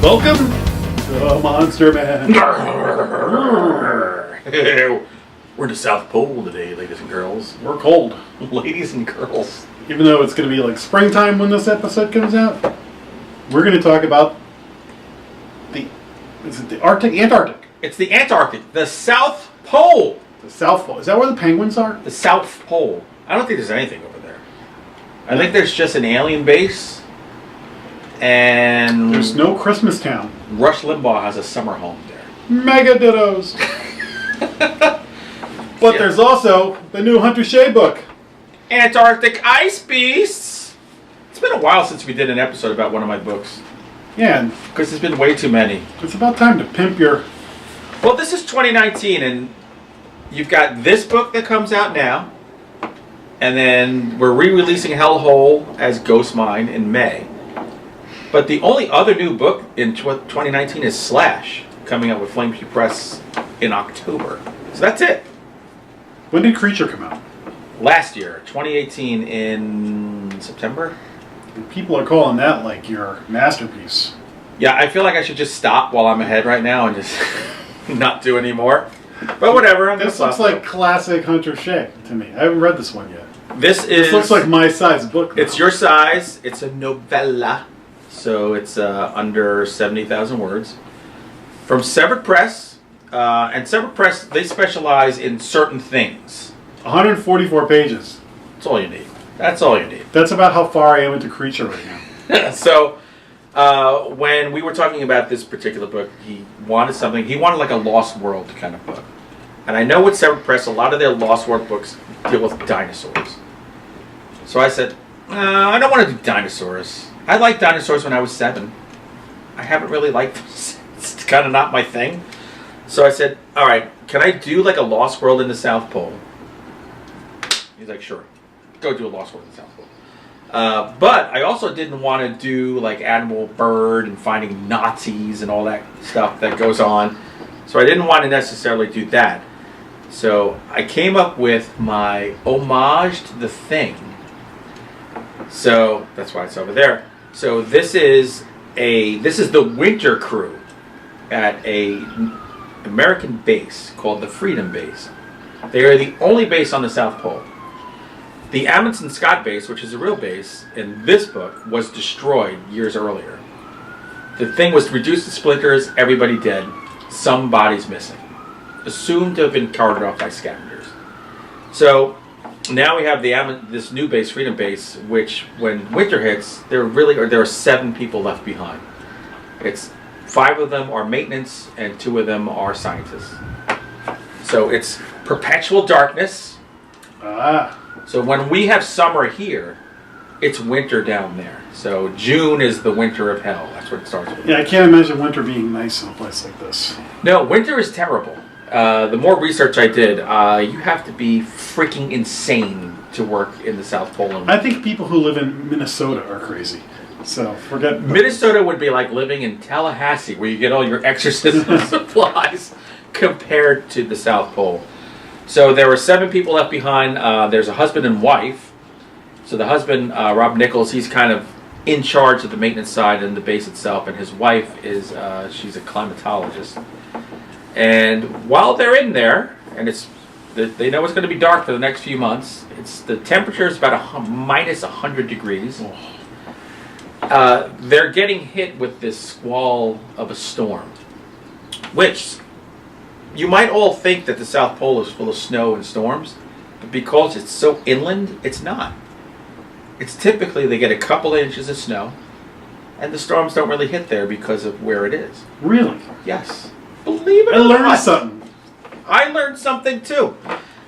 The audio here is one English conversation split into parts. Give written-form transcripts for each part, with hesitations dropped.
Welcome to Monster Man. We're in the South Pole today, ladies and girls. We're cold. Ladies and girls. Even though it's going to be like springtime when this episode comes out, we're going to talk about is it the Antarctic? It's the Antarctic, the South Pole. The South Pole. Is that where the penguins are? The South Pole. I don't think there's anything over there. I think there's just an alien base. And there's no Christmas town. Rush Limbaugh has a summer home there. Mega dittos. But there's also the new Hunter Shea book. Antarctic Ice Beasts. It's been a while since we did an episode about one of my books. Yeah. Because there's been way too many. It's about time to pimp your... Well, this is 2019, and you've got this book that comes out now. And then we're re-releasing Hellhole as Ghost Mine in May. But the only other new book in 2019 is Slash, coming out with Flame Tree Press in October. So that's it. When did Creature come out? Last year, 2018 in September. And people are calling that like your masterpiece. Yeah, I feel like I should just stop while I'm ahead right now and just not do any more. But whatever. This looks like classic Hunter Shea to me. I haven't read this one yet. This looks like my size book. It's your size. It's a novella. So it's under 70,000 words. From Severed Press. And Severed Press, they specialize in certain things. 144 pages. That's all you need. That's all you need. That's about how far I am into Creature right now. So, when we were talking about this particular book, he wanted something. He wanted like a Lost World kind of book. And I know with Severed Press, a lot of their Lost World books deal with dinosaurs. So I said, I don't want to do dinosaurs. I liked dinosaurs when I was 7. I haven't really liked them. It's kind of not my thing. So I said, all right, can I do like a Lost World in the South Pole? He's like, sure. Go do a Lost World in the South Pole. But I also didn't want to do like Animal Bird and finding Nazis and all that stuff that goes on. So I didn't want to necessarily do that. So I came up with my homage to The Thing. So that's why it's over there. So this is the winter crew at a American base called the Freedom Base. They are the only base on the South Pole. The Amundsen Scott base, which is a real base in this book, was destroyed years earlier. The Thing was reduced to splinters, everybody dead, some bodies missing. Assumed to have been carted off by scavengers. So now we have this new base, Freedom Base, which when winter hits, there are 7 people left behind. It's 5 of them are maintenance and 2 of them are scientists. So it's perpetual darkness. So when we have summer here, it's winter down there. So June is the winter of hell. That's what it starts with. Yeah, I can't imagine winter being nice in a place like this. No, winter is terrible. The more research I did, you have to be freaking insane to work in the South Pole. I think people who live in Minnesota are crazy. So forget... Minnesota would be like living in Tallahassee, where you get all your exorcism supplies, compared to the South Pole. So there were 7 people left behind. There's a husband and wife. So the husband, Rob Nichols, he's kind of in charge of the maintenance side and the base itself. And his wife is, she's a climatologist. And while they're in there, and they know it's going to be dark for the next few months. The temperature is about minus 100 degrees. They're getting hit with this squall of a storm, which you might all think that the South Pole is full of snow and storms, but because it's so inland, it's not. It's typically they get a couple inches of snow, and the storms don't really hit there because of where it is. Really? Yes. Believe it or not. I learned something. I learned something too.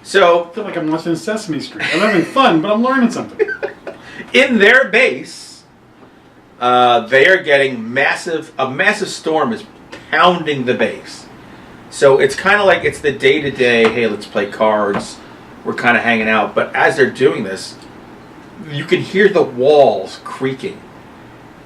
So I feel like I'm watching Sesame Street. I'm having fun, but I'm learning something. In their base, they are getting a massive storm is pounding the base. So it's kind of like it's the day-to-day, hey, let's play cards. We're kind of hanging out. But as they're doing this, you can hear the walls creaking.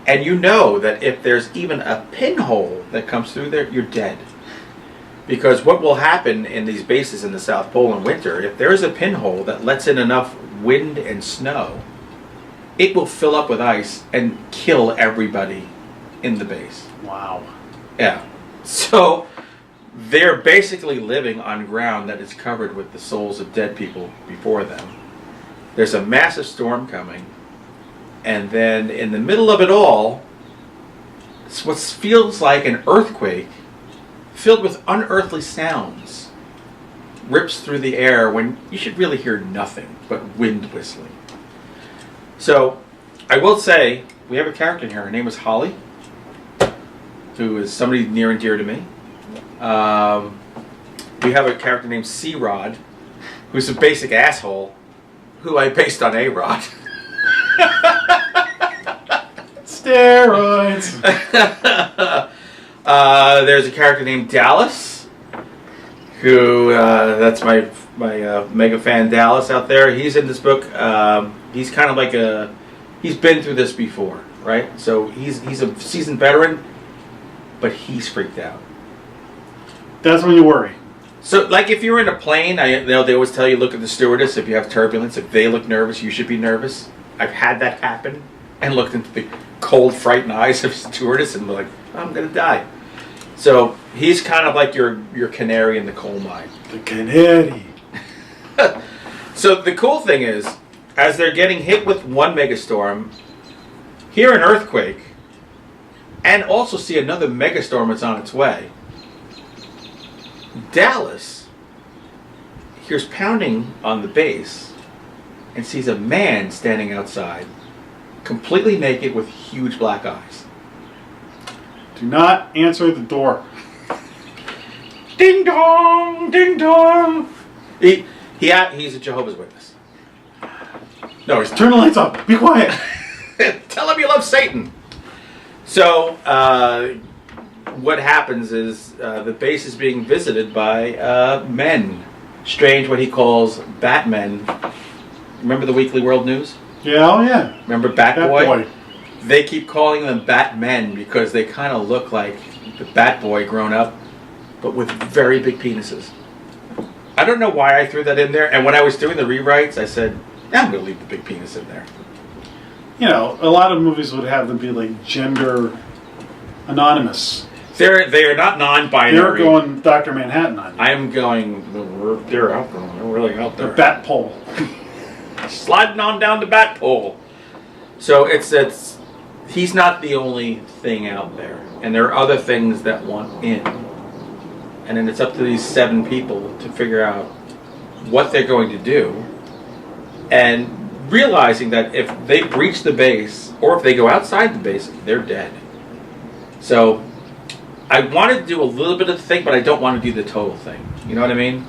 And you know that if there's even a pinhole that comes through there, you're dead. Because what will happen in these bases in the South Pole in winter, if there's a pinhole that lets in enough wind and snow, it will fill up with ice and kill everybody in the base. Wow. Yeah. So they're basically living on ground that is covered with the souls of dead people before them. There's a massive storm coming. And then in the middle of it all, it's what feels like an earthquake filled with unearthly sounds rips through the air when you should really hear nothing but wind whistling. So I will say, we have a character in here. Her name is Holly, who is somebody near and dear to me. We have a character named C-Rod, who's a basic asshole, who I based on A-Rod. Steroids. There's a character named Dallas, who that's my mega fan Dallas out there. He's in this book. He's kind of like he's been through this before, right? So he's a seasoned veteran, but he's freaked out. That's when you worry. So, like, if you're in a plane, they always tell you, look at the stewardess. If you have turbulence, if they look nervous, you should be nervous. I've had that happen and looked into the cold, frightened eyes of stewardess and be like, I'm going to die. So, he's kind of like your canary in the coal mine. The canary. So, the cool thing is, as they're getting hit with one megastorm, hear an earthquake, and also see another megastorm that's on its way. Dallas hears pounding on the base and sees a man standing outside, completely naked with huge black eyes. Do not answer the door. Ding dong, ding dong. He's a Jehovah's Witness. No, he's Turn the lights off. Be quiet. Tell him you love Satan. So, what happens is the base is being visited by men. Strange, what he calls Batmen. Remember the Weekly World News? Yeah, oh yeah. Remember Batboy? They keep calling them Batmen because they kind of look like the Batboy grown up, but with very big penises. I don't know why I threw that in there, and when I was doing the rewrites, I said, I'm going to leave the big penis in there. You know, a lot of movies would have them be like gender anonymous. They are not non-binary. They're going Dr. Manhattan on you. I am going. They're out there. They're really out there. The bat pole. Sliding on down the bat pole. So it's he's not the only thing out there, and there are other things that want in. And then it's up to these 7 people to figure out what they're going to do, and realizing that if they breach the base or if they go outside the base, they're dead. So I wanted to do a little bit of the thing, but I don't want to do the total thing. You know what I mean?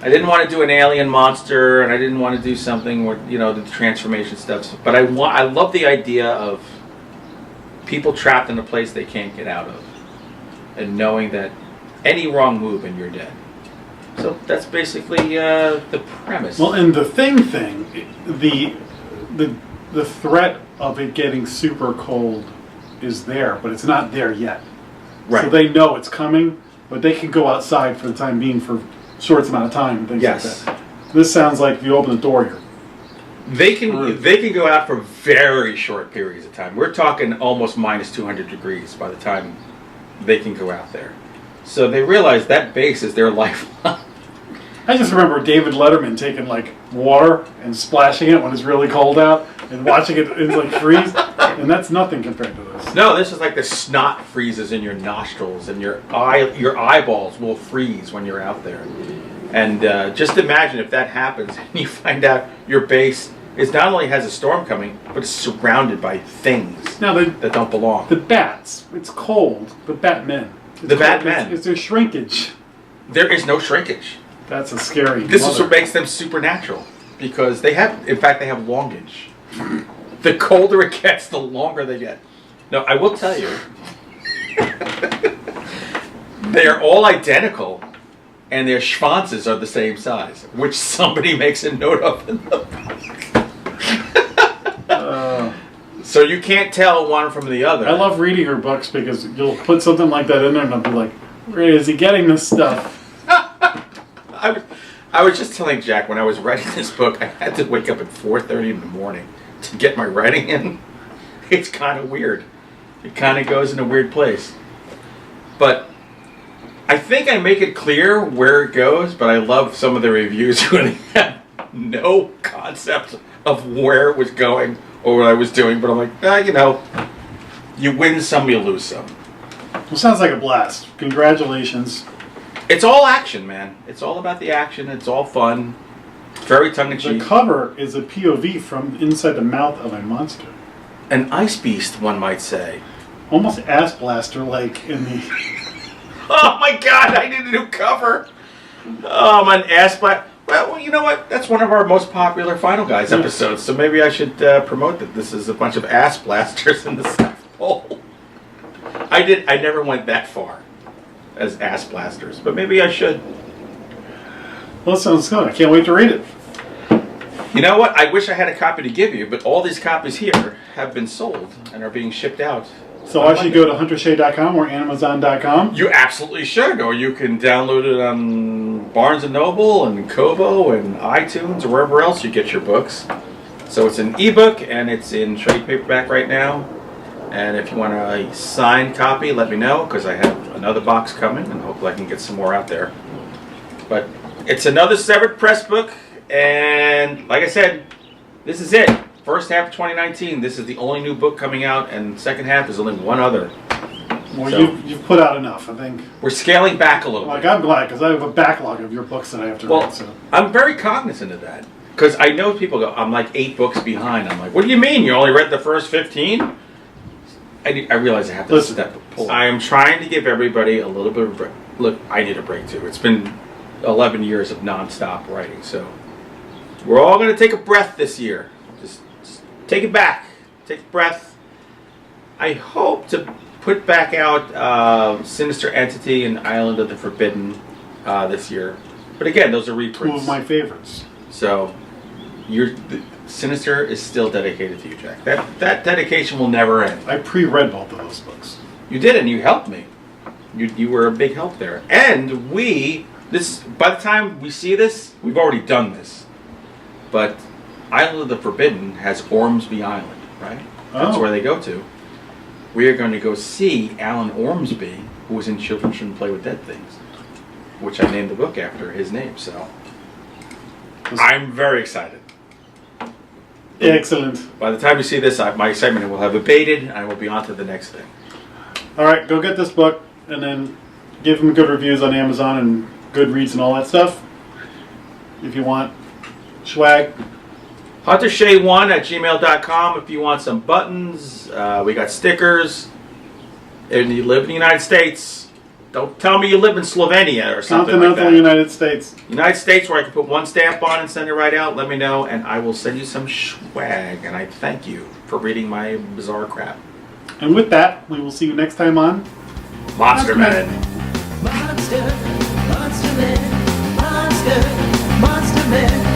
I didn't want to do an alien monster, and I didn't want to do something where, you know, the transformation stuff. But I love the idea of people trapped in a place they can't get out of, and knowing that any wrong move and you're dead. So that's basically the premise. Well, and the thing, the threat of it getting super cold is there, but it's not there yet. Right. So they know it's coming, but they can go outside for the time being for short amount of time and things like that. This sounds like if you open the door here. They can go out for very short periods of time. We're talking almost minus 200 degrees by the time they can go out there. So they realize that base is their lifeline. I just remember David Letterman taking like water and splashing it when it's really cold out and watching it like freeze, and that's nothing compared to this. No, this is like the snot freezes in your nostrils, and your eyeballs will freeze when you're out there. And just imagine if that happens and you find out your base is not only has a storm coming, but it's surrounded by things that don't belong. The bats, it's cold. The Batmen. The Batmen. It's their shrinkage. There is no shrinkage. That's a scary. This is what makes them supernatural, because they have longage. The colder it gets, the longer they get. No, I will tell you, they are all identical, and their schwanzes are the same size, which somebody makes a note of in the book. So you can't tell one from the other. I love reading her books because you'll put something like that in there, and I'll be like, "Where is he getting this stuff?" I was just telling Jack, when I was writing this book, I had to wake up at 4:30 in the morning to get my writing in. It's kind of weird. It kind of goes in a weird place. But I think I make it clear where it goes, but I love some of the reviews when they have no concept of where it was going or what I was doing. But I'm like, you win some, you lose some. Well, sounds like a blast. Congratulations. It's all action, man. It's all about the action. It's all fun. Very tongue-in-cheek. The cover is a POV from inside the mouth of a monster. An ice beast, one might say. Almost ass blaster like in the... Oh my god, I need a new cover. Oh, I'm an ass blaster. Well, you know what? That's one of our most popular Final Guys episodes, so maybe I should promote that this is a bunch of ass blasters in the South Pole. I never went that far as ass blasters, but maybe I should. Well, that sounds good. I can't wait to read it. You know what? I wish I had a copy to give you, but all these copies here have been sold and are being shipped out. So I should go to huntershea.com or amazon.com? You absolutely should, or you can download it on Barnes & Noble and Kobo and iTunes or wherever else you get your books. So it's an ebook and it's in trade paperback right now. And if you want a signed copy, let me know, because I have another box coming and hopefully I can get some more out there. But it's another Severed Press book, and like I said, this is it. First half of 2019, this is the only new book coming out, and second half is only one other. Well, so, you've put out enough, I think. We're scaling back a little bit. I'm glad, because I have a backlog of your books that I have to read. So. I'm very cognizant of that, because I know people go, I'm like 8 books behind. I'm like, what do you mean? You only read the first 15? I realize I have to pull. I am trying to give everybody a little bit of a break. Look, I need a break too. It's been 11 years of non-stop writing, so we're all going to take a breath this year. Just take it back. Take a breath. I hope to put back out Sinister Entity and Island of the Forbidden this year. But again, those are reprints. 2 of my favorites. So, Sinister is still dedicated to you, Jack. That dedication will never end. I pre-read both of those books. You did, and you helped me. You were a big help there. And by the time we see this, we've already done this. But Island of the Forbidden has Ormsby Island, right? That's where they go to. We are going to go see Alan Ormsby, who was in Children Shouldn't Play with Dead Things, which I named the book after his name. So I'm very excited. Excellent. By the time you see this, my excitement will have abated, and I will be on to the next thing. All right, go get this book, and then give them good reviews on Amazon and Goodreads and all that stuff. If you want swag. HunterShea1@gmail.com if you want some buttons. We got stickers. And you live in the United States. Don't tell me you live in Slovenia or something like that. Continental United States. United States, where I can put one stamp on and send it right out. Let me know, and I will send you some swag. And I thank you for reading my bizarre crap. And with that, we will see you next time on Monster Man. Monster, Monster Man, Monster, Monster Man.